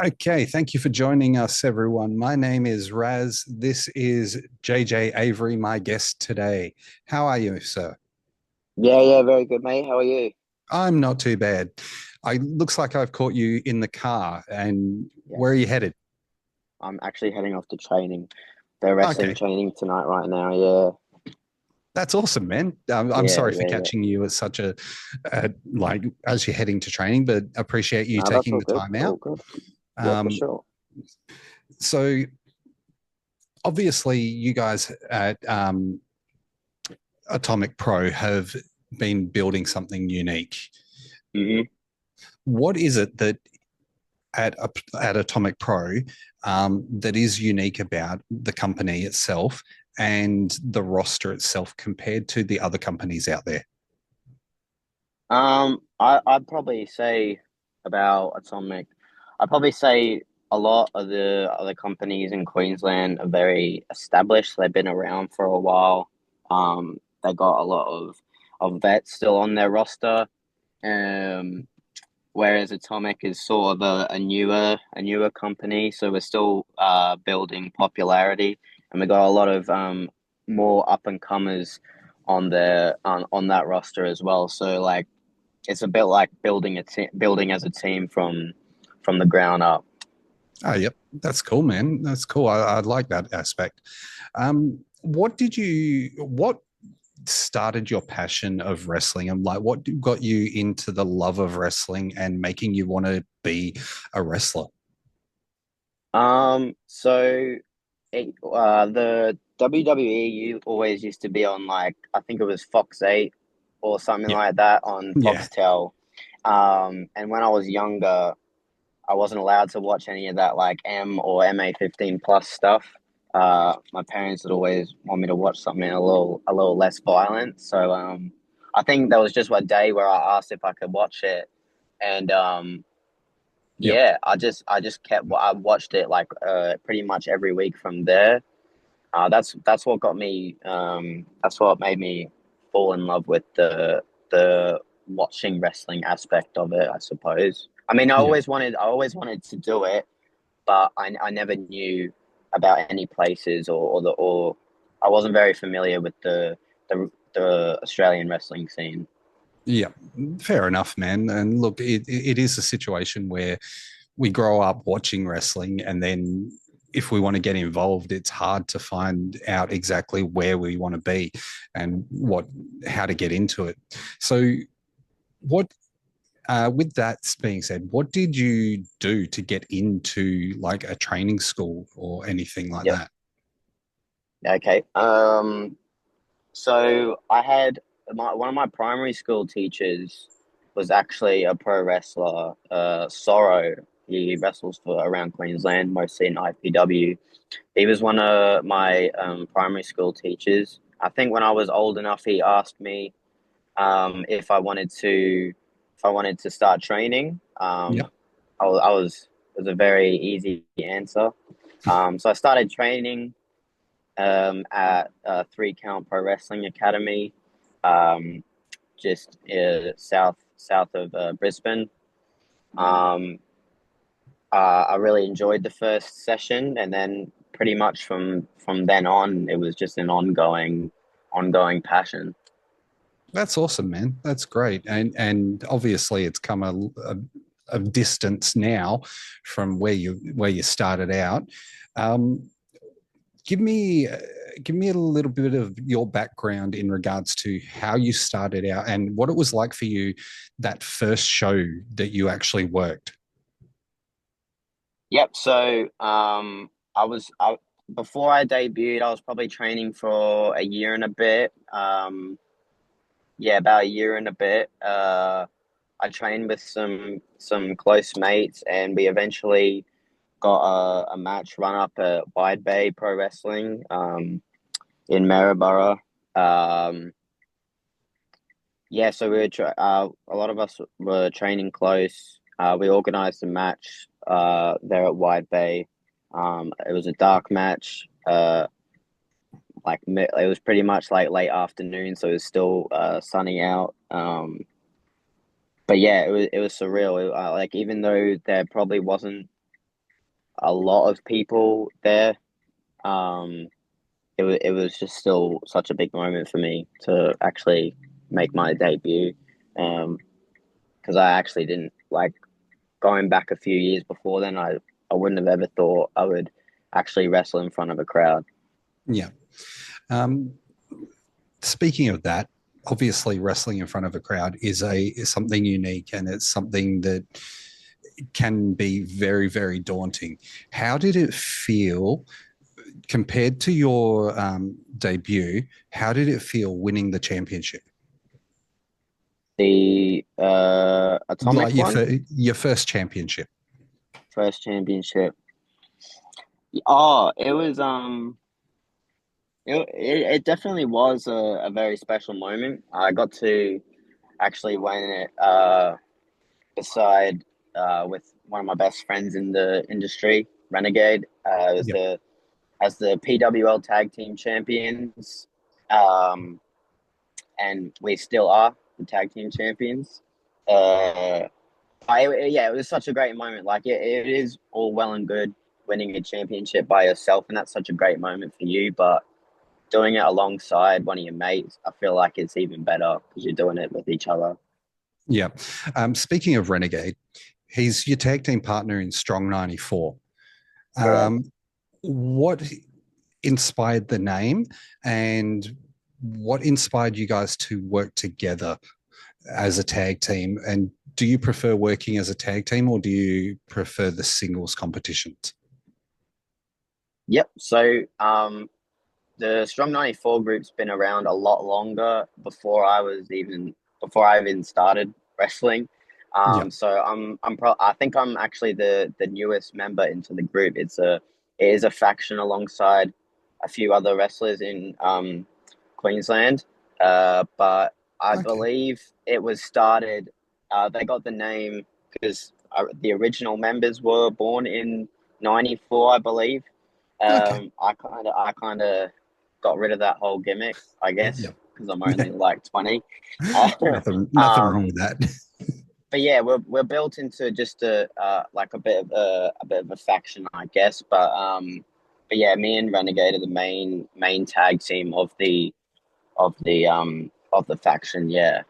Okay, thank you for joining us, everyone. My name is Raz. This is JJ Avery, my guest today. How are you, sir? Yeah, very good, mate. How are you? I'm not too bad. I looks like I've caught you in the car, and where are you Yes. headed? I'm actually heading off to training. They're wrestling Okay, training tonight right now. Yeah. that's awesome, man. I'm Yeah, sorry for yeah, yeah. catching you at such like as you're heading to training, but appreciate you No, that's taking all the good. time out. All good. Yeah, for Um, sure. so obviously, you guys at Atomic Pro have been building something unique. hmm What is it that at at Atomic Pro that is unique about the company itself and the roster itself compared to the other companies out there? I'd probably say about Atomic. I'd probably say a lot of the other companies in Queensland are very established. They've been around for a while. They got a lot of vets still on their roster. Um, Whereas Atomic is sort of a newer company, so we're still building popularity, and we got a lot of more up and comers on that roster as well. So like it's a bit like building as a team from the ground up. Oh, yep, that's cool, man. That's cool. I like that aspect. What started your passion of wrestling, and like what got you into the love of wrestling and making you want to be a wrestler? So the WWE always used to be on like I think it was Fox 8 or something Yeah, like that on yeah, Foxtel. And when I was younger, I wasn't allowed to watch any of that like M or MA 15 plus stuff. My parents would always want me to watch something a little less violent. So I think there was just one day where I asked if I could watch it, and yep. yeah, I just kept I watched it like pretty much every week from there. That's what got me. That's what made me fall in love with the watching wrestling aspect of it, I suppose. I mean, Yeah. I always wanted to do it, but I never knew about any places or I wasn't very familiar with the Australian wrestling scene. Yeah, fair enough, man. And look, it is a situation where we grow up watching wrestling, and then if we want to get involved, it's hard to find out exactly where we want to be and how to get into it. So, what, with that being said, what did you do to get into like a training school or anything like Yep. that? Okay. So I had one of my primary school teachers was actually a pro wrestler, Sorrow. He wrestles for around Queensland, mostly in IPW. He was one of my primary school teachers. I think when I was old enough, he asked me if I wanted to start training. Yeah, It was a very easy answer. So I started training at Three Count Pro Wrestling Academy, um, just south of Brisbane. Um, I really enjoyed the first session, and then pretty much from then on, it was just an ongoing passion. that's awesome, man. That's great. And obviously it's come a distance now from where you started out. Um, give me give me a little bit of your background in regards to how you started out and what it was like for you that first show that you actually worked. Yep. So before I debuted, I was probably training for a year and a bit. Yeah, about a year and a bit. I trained with some close mates, and we eventually got a match run up at Wide Bay Pro Wrestling in Maryborough. Um, yeah, so a lot of us were training close. We organized a match there at Wide Bay. It was a dark match. It was pretty much like late afternoon, so it was still sunny out. But yeah, it was surreal. Like even though there probably wasn't a lot of people there. Um, it was just still such a big moment for me to actually make my debut. Because I actually didn't like going back a few years before then. I wouldn't have ever thought I would actually wrestle in front of a crowd. Yeah. Um, Speaking of that, obviously wrestling in front of a crowd is something unique, and it's something that can be very, very daunting. How did it feel compared to your debut? How did it feel winning the championship? The Like atomic one, your first championship? first championship. Oh, it definitely was a very special moment. I got to actually win it beside with one of my best friends in the industry, Renegade. As Yep. the PWL Tag Team Champions, um, and we still are the Tag Team Champions. Uh, yeah, it was such a great moment. Like it is all well and good winning a championship by yourself, and that's such a great moment for you. But doing it alongside one of your mates, I feel like it's even better because you're doing it with each other. Yeah. Speaking of Renegade, he's your tag team partner in Strong 94. Correct. Um, what inspired the name, and what inspired you guys to work together as a tag team? And do you prefer working as a tag team, or do you prefer the singles competitions? Yep. So, the Strong 94 group's been around a lot longer before I even started wrestling. Yeah. So I think I'm actually the newest member into the group. It is a faction alongside a few other wrestlers in Queensland. But I Okay. believe it was started. They got the name because the original members were born in '94, I believe. Okay. I kind of got rid of that whole gimmick, I guess, Yeah. because I'm Yeah. only like 20. Nothing wrong um, with that. but yeah, we're built into just a like a bit of a faction, I guess. But yeah, me and Renegade are the main tag team of the faction. Yeah.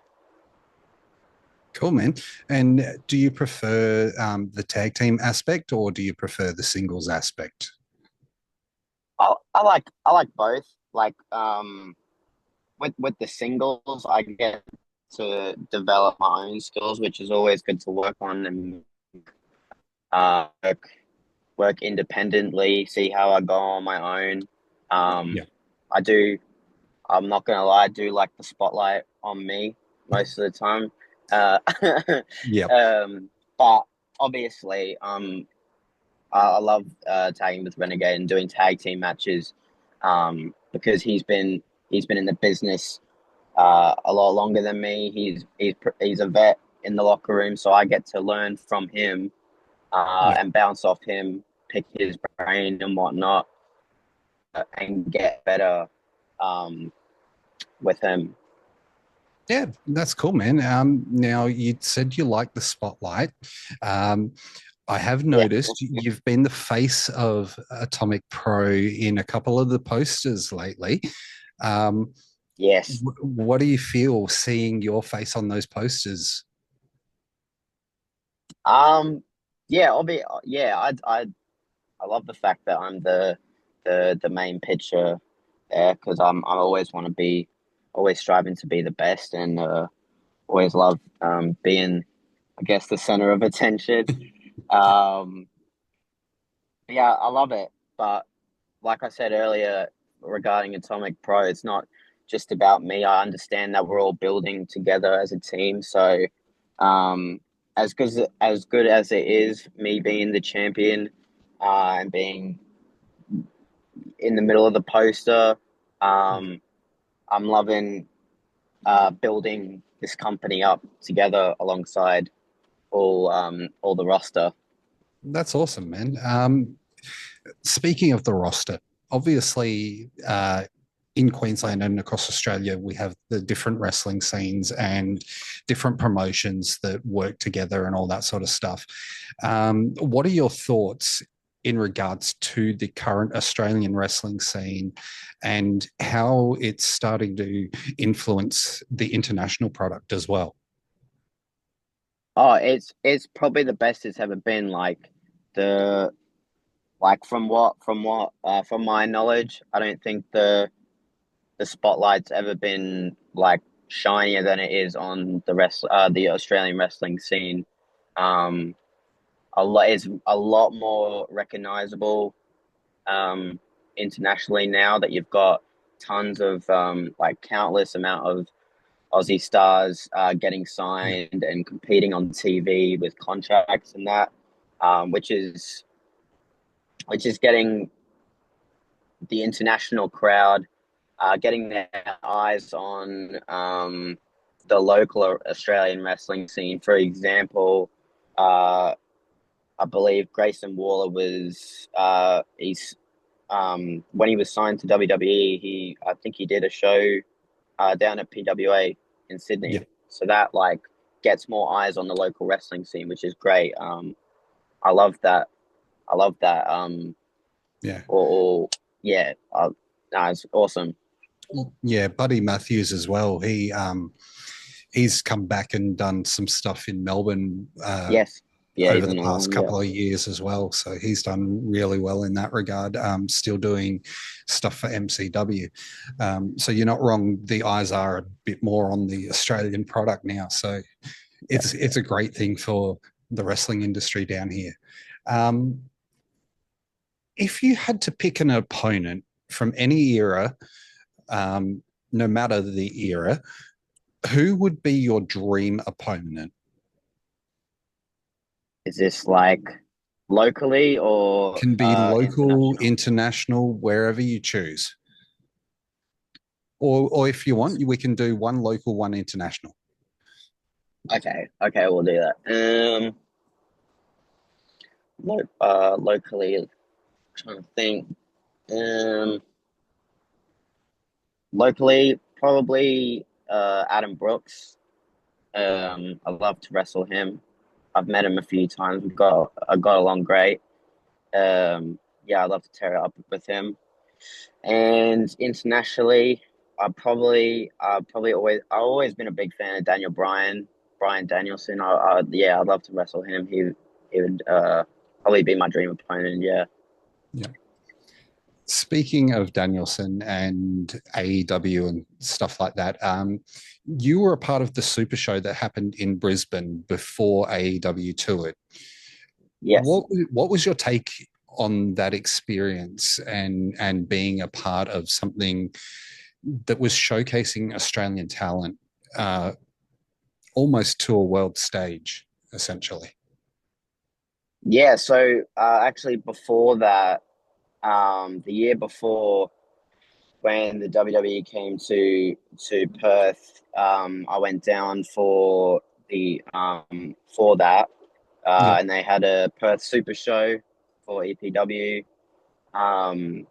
Cool, man. And do you prefer the tag team aspect, or do you prefer the singles aspect? I like both. Like with the singles, I get to develop my own skills, which is always good to work on and uh, work, work independently, see how I go on my own. Um, Yeah. I do. I'm not gonna lie, I do like the spotlight on me most of the time. Uh, Yep. but obviously, I love tagging with Renegade and doing tag team matches, because he's been in the business a lot longer than me. He's a vet in the locker room, so I get to learn from him Yep. and bounce off him, pick his brain and whatnot, and get better um, with him. Yeah, that's cool, man. Now you said you like the spotlight. Um, I have Yeah. noticed you've been the face of Atomic Pro in a couple of the posters lately. Um, Yes. what do you feel seeing your face on those posters? Um. Yeah. Yeah. I love the fact that I'm the main pitcher there because I always want to be always striving to be the best and always love being I guess the center of attention. Um. Yeah, I love it, but like I said earlier regarding Atomic Pro, it's not just about me. I understand that we're all building together as a team. So, um, as good as it is, me being the champion, and being in the middle of the poster, um, I'm loving building this company up together alongside all the roster. That's awesome, man. Speaking of the roster, obviously, in Queensland and across Australia, we have the different wrestling scenes and different promotions that work together and all that sort of stuff. What are your thoughts in regards to the current Australian wrestling scene and how it's starting to influence the international product as well? Oh, it's probably the best it's ever been. The from my knowledge, I don't think the spotlight's ever been like shinier than it is on the Australian wrestling scene. Um, a lot is a lot more recognizable internationally now that you've got tons of like countless amount of Aussie stars getting Yeah, signed and competing on TV with contracts and that, um, which is which is getting the international crowd getting their eyes on the local Australian wrestling scene. For example, uh, I believe Grayson Waller was he's when he was signed to WWE, I think he did a show down at PWA in yeah, Sydney. So that like gets more eyes on the local wrestling scene, which is great. I love that. I love that. yeah. Or yeah, no, it's awesome. Yeah, Buddy Matthews as well. He's come back and done some stuff in Melbourne Yes, yeah, over he's the another past one. Yeah, couple of years as well. So he's done really well in that regard. Still doing stuff for MCW. So you're not wrong. The eyes are a bit more on the Australian product now. So yeah. it's a great thing for the wrestling industry down here. Um, if you had to pick an opponent from any era, um, no matter the era, who would be your dream opponent? Is this like locally or Can be local, international? international, wherever you choose. Or if you want, we can do one local, one international. Okay, okay, we'll do that. Locally, trying to think. Um, Locally, probably Adam Brooks. I love to wrestle him. I've met him a few times. I got along great. Yeah, I love to tear it up with him. And internationally, I've always been a big fan of Brian Danielson. Yeah, I'd love to wrestle him. He would probably be my dream opponent. Yeah. Yeah. Speaking of Danielson and AEW and stuff like that, you were a part of the Super Show that happened in Brisbane before AEW toured. Yes. What was your take on that experience and being a part of something that was showcasing Australian talent almost to a world stage, essentially? Yeah. So actually, before that, the year before, when the WWE came to Perth, I went down for that, Yeah, and they had a Perth Super Show for EPW. Um,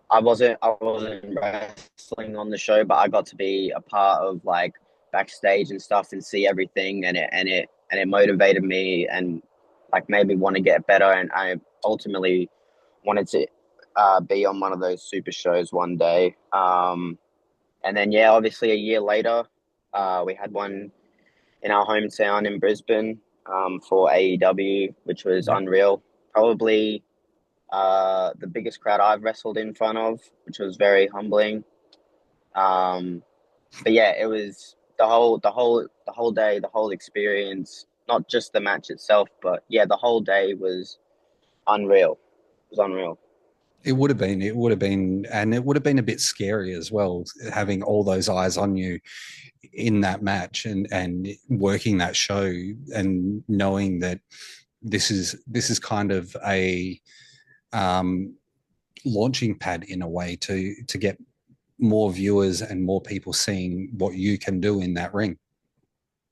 I wasn't wrestling on the show, but I got to be a part of like backstage and stuff and see everything, and it motivated me and like made me want to get better, and I ultimately wanted to be on one of those super shows one day. And then yeah, obviously a year later, we had one in our hometown in Brisbane for AEW, which was yeah. unreal. Probably the biggest crowd I've wrestled in front of, which was very humbling. Um, but yeah, it was the whole day, the whole experience, not just the match itself, but yeah, the whole day was unreal. It was unreal. And it would have been a bit scary as well, having all those eyes on you in that match and working that show and knowing that this is kind of a um, launching pad in a way to get more viewers and more people seeing what you can do in that ring.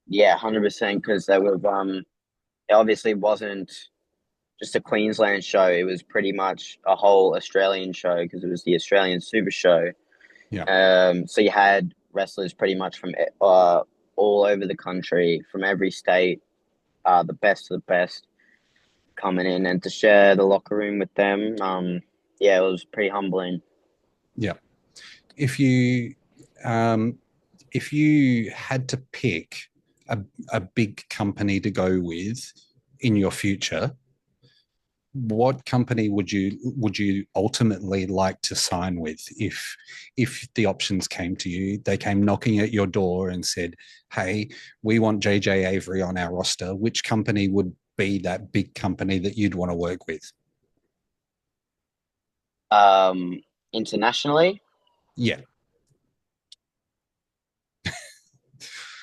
Yeah, 100%. Because there were it obviously wasn't just a Queensland show. It was pretty much a whole Australian show because it was the Australian Super Show. Yeah, So you had wrestlers pretty much from all over the country, from every state, the best of the best. coming in and to share the locker room with them. Yeah, it was pretty humbling. Yeah. If you um, if you had to pick a, a big company to go with in your future, what company would you ultimately like to sign with if the options came to you, they came knocking at your door and said, hey, we want JJ Avery on our roster, which company would be that big company that you'd want to work with? Um, Internationally, Yeah.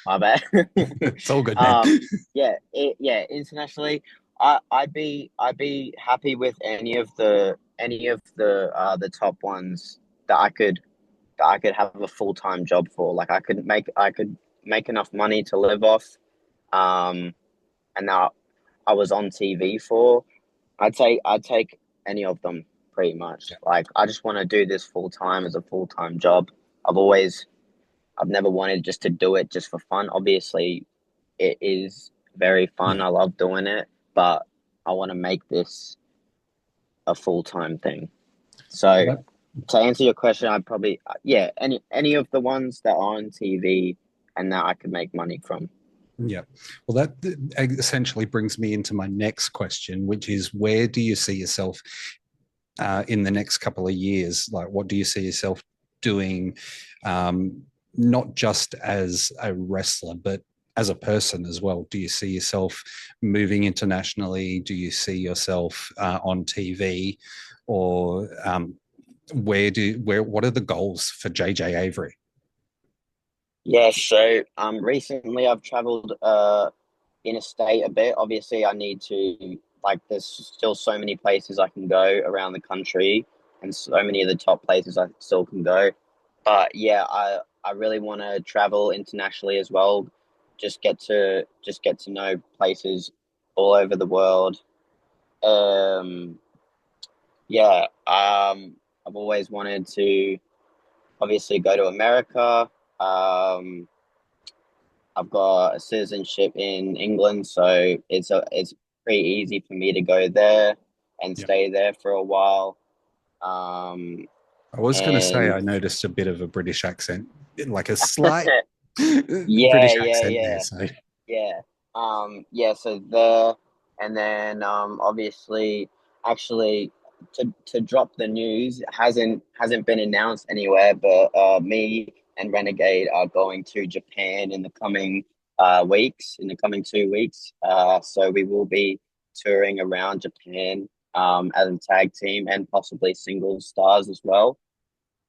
my bad. It's all good, man. um, yeah, internationally, I'd be happy with any of the top ones that I could have a full-time job for. Like I could make enough money to live off. Um, and now I was on TV for. I'd take any of them pretty much. Yeah. Like I just want to do this full time as a full time job. I've always I've never wanted just to do it just for fun. Obviously, it is very fun. Yeah. I love doing it, but I want to make this a full time thing. So Well, to answer your question, I'd probably yeah, any of the ones that are on TV and that I could make money from. yeah. Well, that essentially brings me into my next question, which is where do you see yourself in the next couple of years? Like, what do you see yourself doing, not just as a wrestler, but as a person as well? Do you see yourself moving internationally? Do you see yourself on TV, or what are the goals for JJ Avery? Yeah, so recently I've traveled interstate a bit. Obviously, I need to like. There's still so many places I can go around the country, and so many of the top places I still can go. But yeah, I really want to travel internationally as well. Just get to know places all over the world. Um, yeah, I've always wanted to obviously go to America. Um, I've got a citizenship in England, so it's pretty easy for me to go there and Yeah. stay there for a while. Um, I was going to say and I noticed a bit of a British accent, like a slight British yeah, accent there. So yeah. Yeah, so there, and then obviously, actually, to drop the news, it hasn't been announced anywhere, but me and Renegade are going to Japan in the coming weeks, in the coming 2 weeks. So we will be touring around Japan as a tag team and possibly single stars as well.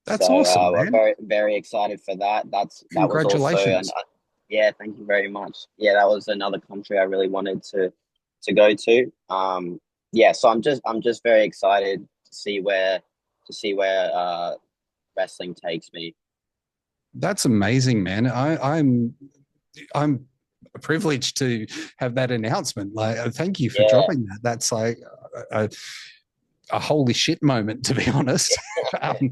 So that's awesome, we're man. very excited for that. That was also an Congratulations. yeah, thank you very much. Yeah, that was another country I really wanted to go to. Yeah, so I'm just very excited to see where wrestling takes me. That's amazing, man. I'm privileged to have that announcement. Like, thank you for Yeah, dropping that. That's like a holy shit moment, to be honest. yeah, I'm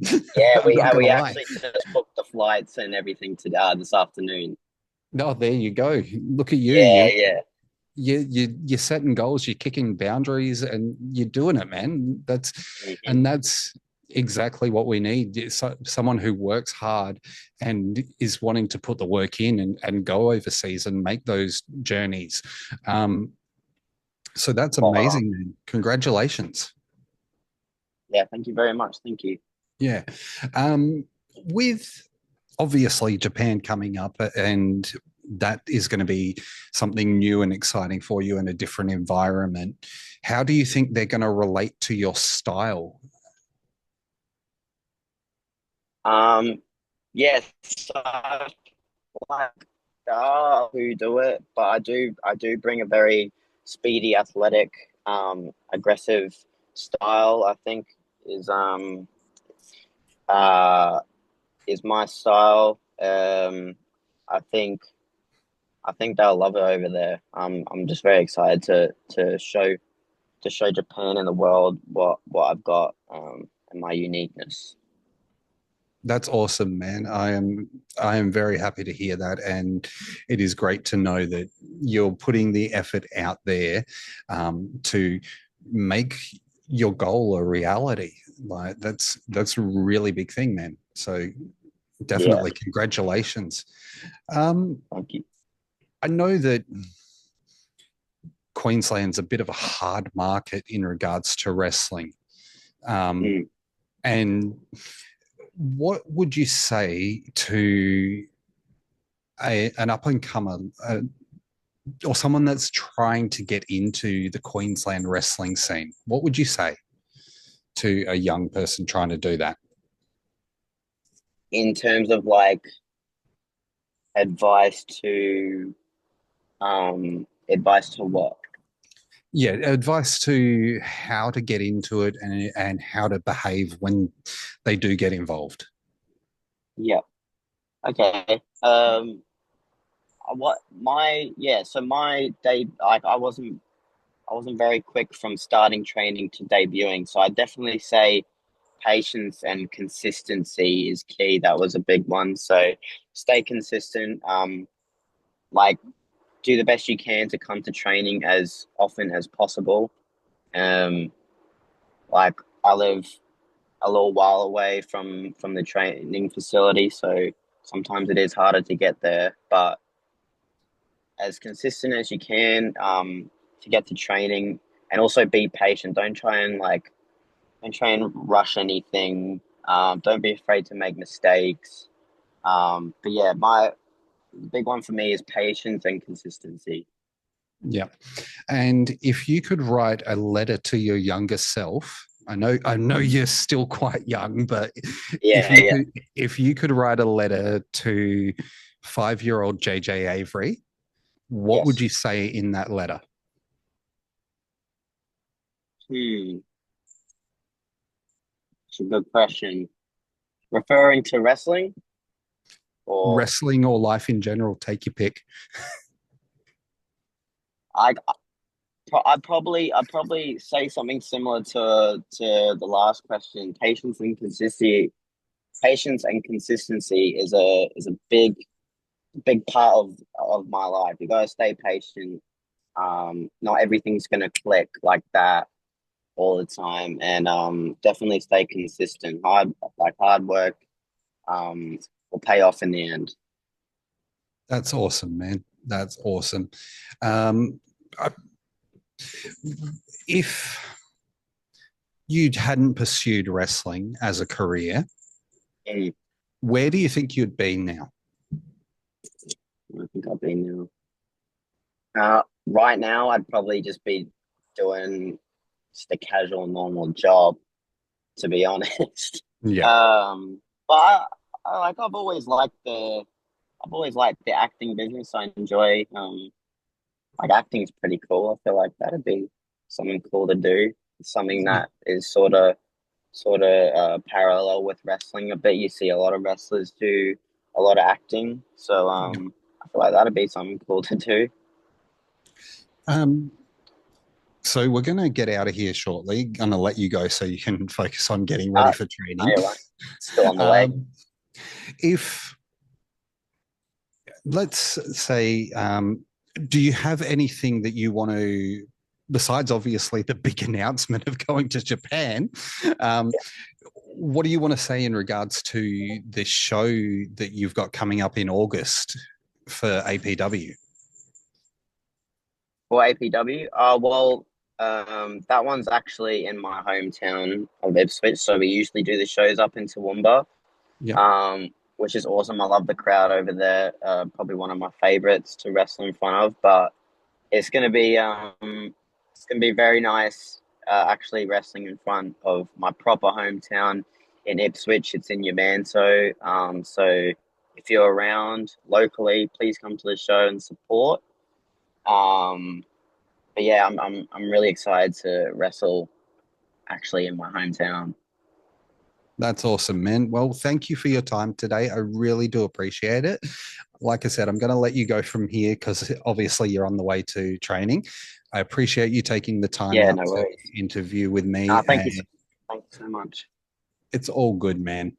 not we gonna lie. actually just booked the flights and everything to this afternoon. No, there you go. Look at you. Yeah, yeah. You're setting goals, you're kicking boundaries, and you're doing it, man. Hmm. That's exactly what we need. Someone who works hard and is wanting to put the work in and go overseas and make those journeys. Um, so that's Spot on. amazing, man. Congratulations. Yeah, thank you very much. Thank you. Yeah. With obviously Japan coming up, and that is going to be something new and exciting for you in a different environment. How do you think they're going to relate to your style? Um, yes, like who do it, but I do bring a very speedy, athletic, aggressive style. I think is uh is my style. I think I think they'll love it over there. I'm just very excited to show Japan and the world what I've got and my uniqueness. That's awesome, man. I am very happy to hear that, and it is great to know that you're putting the effort out there to make your goal a reality. Like that's a really big thing, man. So Yeah, definitely congratulations. Um, thank you. I know that Queensland's a bit of a hard market in regards to wrestling. Um, Mm. and what would you say to an up and comer or someone that's trying to get into the Queensland wrestling scene? What would you say to a young person trying to do that? In terms of like advice to advice to what? Yeah, advice to how to get into it and how to behave when they do get involved. Yeah. Okay. What my yeah, so my day like I wasn't very quick from starting training to debuting. So I definitely say patience and consistency is key. That was a big one. So stay consistent. Like do the best you can to come to training as often as possible. Um, like I live a little while away from the training facility, so sometimes it is harder to get there. But as consistent as you can, to get to training, and also be patient. Don't try and rush anything. Don't be afraid to make mistakes. But yeah, my the big one for me is patience and consistency. Yeah. And if you could write a letter to your younger self, I know you're still quite young, but Yeah, yeah, if you could write a letter to 5-year-old JJ Avery, what would yes. you say in that letter? Hmm, it's a good question. Referring to wrestling, or Wrestling or life in general, take your pick. I, I'd probably say something similar to the last question. Patience and consistency is a big part of my life. You gotta stay patient. Not everything's gonna click like that all the time, and definitely stay consistent. Hard work um will pay off in the end. That's awesome, man. That's awesome. Um, I, if you hadn't pursued wrestling as a career, Mm, where do you think you'd be now? I think I've been now. Right now, I'd probably just be doing just a casual, normal job, to be honest. Yeah. Um, but I've always liked the acting business. I enjoy like acting is pretty cool. I feel like that'd be something cool to do. It's something Yeah. that is sort of parallel with wrestling. I bet you see a lot of wrestlers do a lot of acting. So I feel like that'd be something cool to do. Um, so we're going to get out of here shortly. Going to let you go so you can focus on getting ready Uh, for training. Anyway, still on the way. Um, if let's say, do you have anything that you want to, besides obviously the big announcement of going to Japan? Um, what do you want to say in regards to the show that you've got coming up in August for APW? For APW, that one's actually in my hometown of Ipswich. So we usually do the shows up in Toowoomba, Yep. which is awesome. I love the crowd over there. Probably one of my favorites to wrestle in front of. But it's gonna be very nice. Actually wrestling in front of my proper hometown in Ipswich. It's in Yamanto. So if you're around locally, please come to the show and support. Um, but yeah, I'm really excited to wrestle actually in my hometown. That's awesome, man. Well, thank you for your time today. I really do appreciate it. Like I said, I'm going to let you go from here because obviously you're on the way to training. I appreciate you taking the time Yeah, out no to worries. interview with me, Thank you, and thank you so much. it's all good, man.